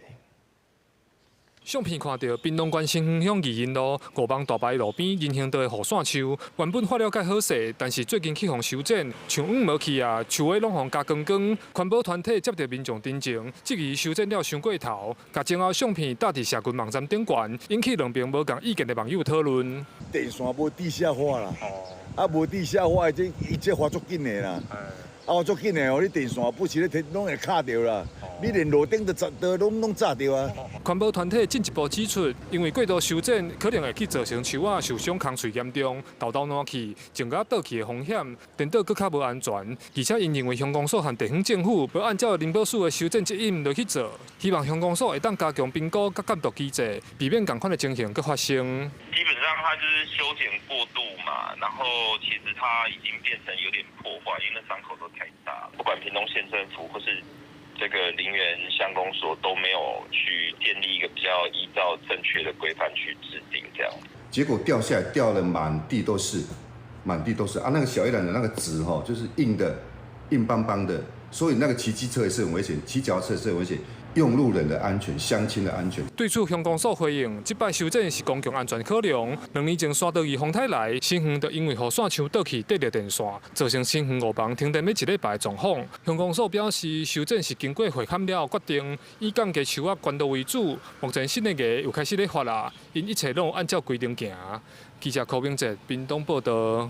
相片看到屏东县新园乡义仁路5房大排路边人行道的雨伞树，原本发了介好势，但是最近去互修剪，树黄无去啊，树尾拢互加光光。环保团体接到民众陈情，质疑修剪了伤过头，甲前后相片搭伫社群网站顶悬，引起两边无共意见的网友讨论。
电线无地下化啦，无地下化伊这发足紧的啦。足紧的哦，你电线不是咧拢会卡掉啦，你连路顶都拢炸掉啊！
环保团体进一步指出，因为过度修剪可能会去造成树仔受伤、空碎严重、豆豆烂去、种甲倒去的风险，颠倒更较无安全。而且因认为乡公所和地方政府无按照林保署的修剪责任落去做，希望乡公所会当加强评估甲监督机制，避免同款的情形搁发生。
基本上它就是修剪过度嘛，然后其实它已经变成有点破坏，因为那伤口都太大了。不管屏东县政府或是这个林园乡公所都没有去建立一个比较依照正确的规范去制定这样。
结果掉下来，掉了满地都是啊！那个小一篮的那个纸就是硬邦邦的，所以那个骑机车也是很危险，骑脚踏车也是很危险。用路人的安全、乡亲的安全。
对此，乡公所回应，这摆修剪是公共安全考量。2年前山道于风台来，新园就因为雨伞树倒去跌着电线，造成新园5房停电要1礼拜的状况。乡公所表示，修剪是经过会勘了决定，以降低树仔关度为主。目前新的艺又开始咧发啦，因一切拢按照规定行。记者柯明哲，屏东报道。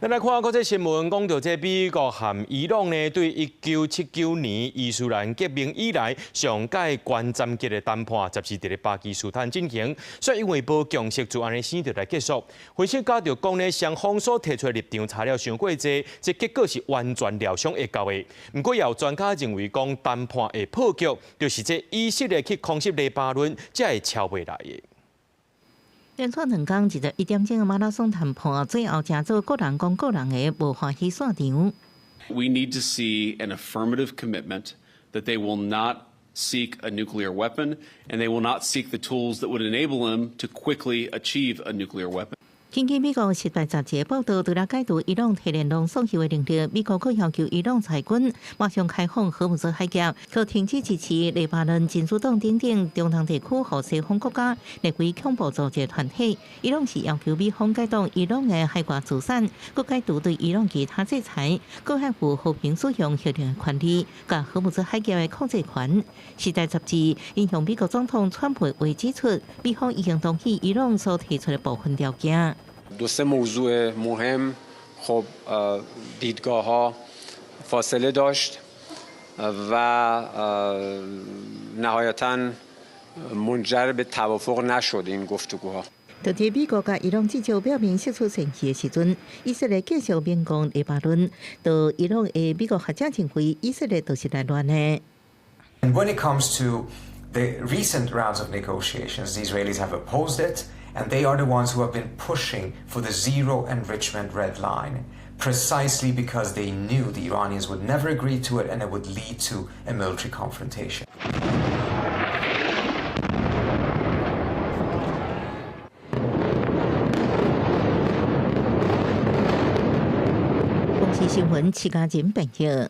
咱来看国际新闻，讲到这美国和伊朗呢，对1979年伊斯兰革命以来上届关键级的谈判，则是伫咧巴基斯坦进行，却因为无共识，就安尼生就来结束。分析家就讲呢，双方所提出的立场差了伤过济，这结果是完全料想会到的。不过，也有专家认为讲谈判的破局，就是这以色列去空袭黎巴嫩，才会敲袂来的。
连续2天1.5个马拉松谈判，最后正做个人讲个人的无欢喜散场。
We need to see an affirmative commitment that they will not seek a nuclear weapon, and they will not seek the tools that would enable them to quickly achieve a nuclear weapon.
根据美国《时代》杂志报道，除了解除伊朗核联盟所有的领域，美国更要求伊朗裁军，马上开放荷姆斯海峡，可停止支持黎巴嫩、真主党等等中东地区和西方国家列为恐怖组织团体。伊朗是要求美方解冻伊朗的海外资产，各解除对伊朗其他制裁，各维护和平使用核能的权利，甲荷姆斯海峡的控制权。《时代》杂志引用美国总统川普话指出，美方已经同意伊朗所提出的部分条件。
دو سه موضوع مهم خب دیدگاه‌ها فاصله داشت و نهایتاً منجر به توافق نشد این گفتگوها.
就在美国甲伊朗至少表明释出戦期的時陣，以色列繼續免攻黎巴嫩，到伊朗的美國學者認為以色列都是來亂的。
And when it comes to the recent rounds of negotiations, the Israelis have opposed it. And they are the ones who have been pushing for the zero enrichment red line, precisely because they knew the Iranians would never agree to it and it would lead to a military confrontation. 公司新闻，自家人朋友。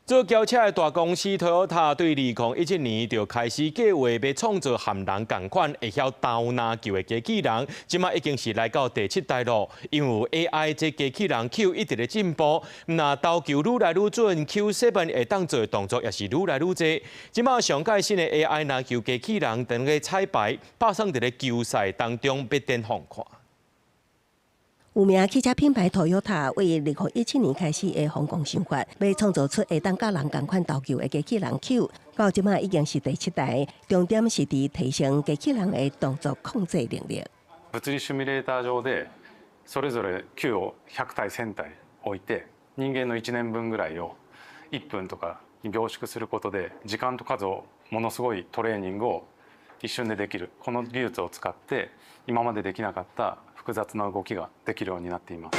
做轿车的大公司 Toyota 对2017年就开始计划要创造含人同款会晓倒篮球的机器人，即马已经是来到第7代咯。因为 AI 这机器人 Q 一直在进步，那投球愈来愈准 ，Q7 会当做的动作也是愈来愈多。即马上届新的 AI 篮球机器人等个彩排，拍算伫咧球赛当中必定放看。
有名汽车品牌 Toyota 为2017年开始的风光想法，要创造出会当甲人同款投球的机器人 Q， 到即马已经是第7代，重点是伫提升机器人的动作控制能力。
物理シミュレーター上でそれぞれ Q を100体1000体置いて、人間の1年分ぐらいを1分とかに凝縮することで時間と数をものすごいトレーニングを一瞬でできる。この技術を使って今までできなかった複雑な動きができるようになっています。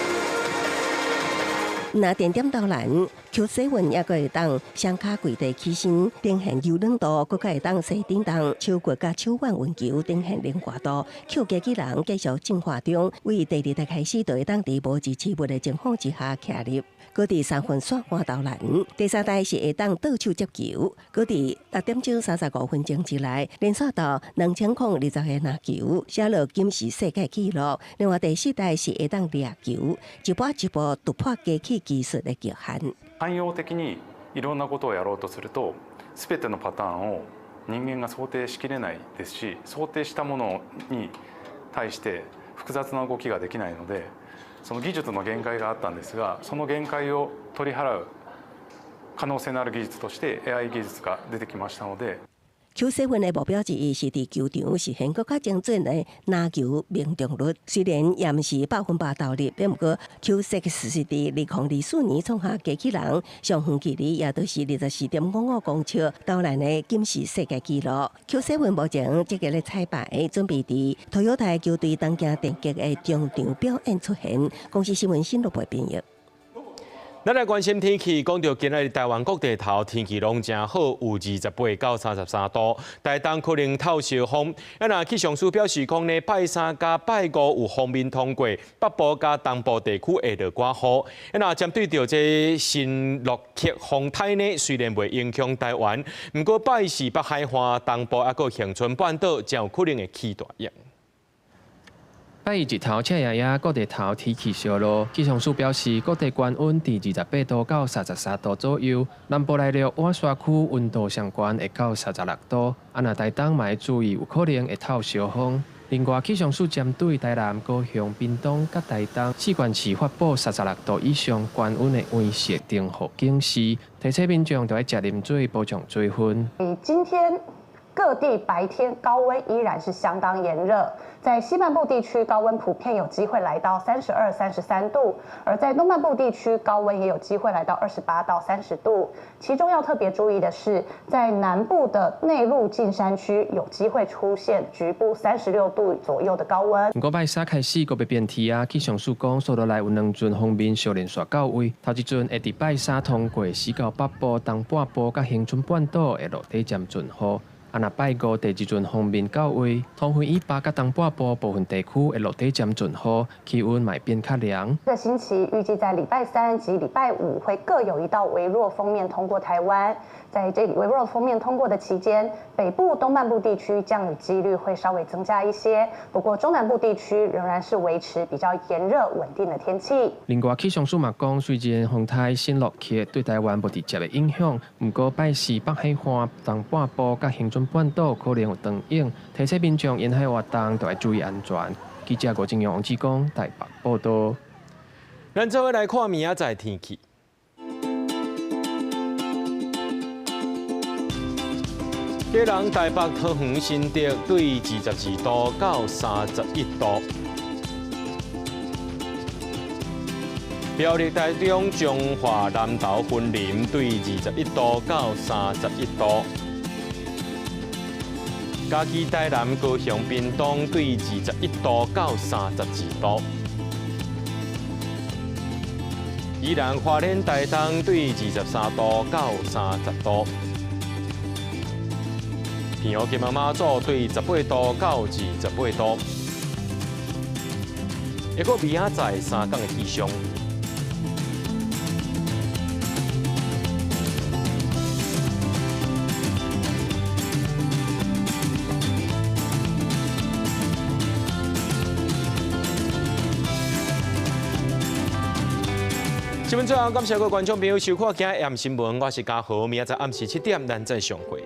那点点到篮 ，Q7 也个会当双脚跪地起身，呈现柔软度，更会当细叮当，超过甲手腕运球，呈现灵活度。Q 机器人继续进化中，为第2代开始就会当伫无支持物的情况之下徛入。 搁伫3分线换投篮，第3代是会当倒手接球，搁伫6点钟35分钟之内连续到2020个拿球，写落金氏世界纪录。另外第4代是会当掠球，一步一步突破机器技術的極限。
汎用的にいろんなことをやろうとすると、すべてのパターンを人間が想定しきれないですし、想定したものに対して複雑な動きができないので。 その技術の限界があったんですが、その限界を取り払う可能性のある技術として AI 技術が出てきましたので。
Q7 的目標之一是伫球場實現更加精準的拿球命中率。雖然也毋是100%投入，但不過 Q6 是伫2024年創下機器人上遠距離，也都是24.55公尺投籃的金氏世界紀錄。Q7 目前積極咧彩排，準備伫 Toyota 球隊東京電擊的中場表演出現。公司新聞新錄播編譯。
咱来关心天气，讲到今日台湾各地头天气拢真好，有28到33度，台东可能透小风。那气象署表示讲呢，拜3加拜5有锋面通过，北部加东部地区会落寡雨。那针对到这新洛克风台呢，虽然袂影响台湾，不过拜4北海岸、东部还有恒春半岛，将有可能会起大雨。
拜1日头，赤爷爷各地头天气小落。气象署表示，各地高温伫28度到33度左右。南部内陆晚山区温度上悬会到36度。那台东嘛要注意，有可能会透小风。另外，气象署针对台南、高雄、屏东、甲台东4县市发布36度以上高温的温湿灯号警示，提醒民众要食啉水补充水分。
今天
各地白天高温依然是相当炎热，在西半部地区高温普遍有机会来到32、33度，而在东半部地区高温也有机会来到28到30度。其中要特别注意的是，在南部的内陆近山区有机会出现局部36度左右的高温。
不过拜三开始个别变天啊，气象署讲所落来有2阵锋面小连续到位，头一阵会伫拜三通过4到北部、东半部甲恒春半岛会落地渐阵雨。啊，那拜五第2阵锋面到位，通惠以北甲东半部部分地区会落地渐阵雨，气温卖变较凉。
这个星期预计在礼拜3及礼拜5会各有一道微弱锋面通过台湾。在这里微弱锋面通过的期间，北部、东半部地区降雨几率会稍微增加一些，不过中南部地区仍然是维持比较炎热稳定的天气。
另外，气象署嘛讲，虽然风台新落去对台湾无直接的影响，不过拜四北海岸、东半部甲恒春半岛可能有长影，提醒民众沿海活动都要注意安全。记者郭正阳、王志光台北报道。
咱做伙来看明仔载天气。基隆、台北、桃园、新竹对22度到31度。苗栗、台中、彰化、南投、云林对21度到31度。嘉义、台南、高雄、屏东对21度到32度。宜兰、花莲、台东对23度到30度。平湖、金门、马祖对18度到28度。一个明仔载3天的气象。新闻最后，感谢各位观众朋友收看今日AM新闻，我是嘉豪，明仔载暗时7点咱再相会。